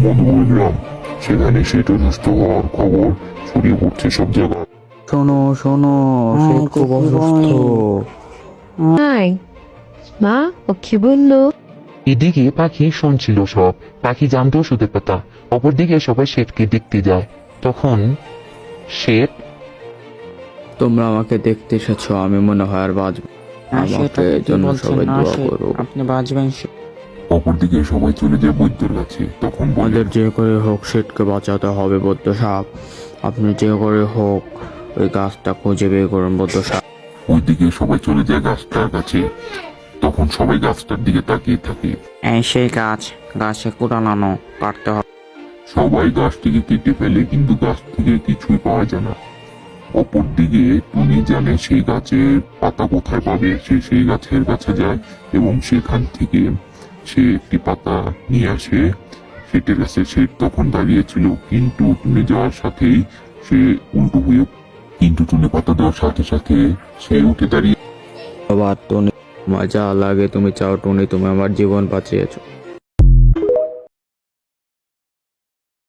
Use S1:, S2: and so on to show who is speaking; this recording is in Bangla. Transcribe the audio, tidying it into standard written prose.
S1: মধুপুর গ্রাম, সেখানে শেঠ অসুস্থ হওয়ার খবর ছড়িয়ে পড়ছে সব জায়গায়।
S2: শোনো শোনো, সে খুব অসুস্থ।
S3: হাই মা, ও কি বললো?
S4: এদিকে পাখি শুনছিল সব। পাখি জানতো ওষুধের পাতা। অপরদিকে সবাই শেঠকে দেখতে যায়। তখন শেঠ,
S2: তোমরা আমাকে দেখতে এসেছো, আমি মনে হয় আর বাঁচব। আমাকে জন্য সবাই দোয়া করো।
S5: আপনি বাঁচবেন।
S1: অপরদিকে সবাই চলে যায় বৈদ্যর কাছে। তখন বলে,
S2: আমাদের যে করে হোক শেঠকে বাঁচাতে হবে বৌদ্ধ সাহেব। আপনি যে করে হোক ওই গাছটা খুঁজে বের করুন বৌদ্ধ সাহেব।
S1: ওইদিকে সবাই চলে যায় গাছটার কাছে। তখন সবাই গাছটার দিকে তাকিয়ে থাকে।
S5: এই সেই গাছ, গাছে কুড়ালানো, কাটতে হবে।
S1: সবাই গাছটিকে কেটে ফেলে, কিন্তু গাছ থেকে কিছুই পাওয়া যায় না। অপরদিকে টুনি জানে সেই গাছের পাতা কোথায় পাবে। সে সেই গাছের কাছে যায় এবং সেখান থেকে সে একটি পাতা নিয়ে আসে শেঠের কাছে। শেঠ তখন দাঁড়িয়েছিল, কিন্তু টুনি যাওয়ার সাথেই সে উল্টো হয়ে, কিন্তু টুনি পাতা দেওয়ার সাথে সাথে সে উঠে দাঁড়িয়ে।
S2: আবার টুনি, আমার যা লাগে তুমি চাও টুনি, তুমি আমার জীবন বাঁচিয়েছো।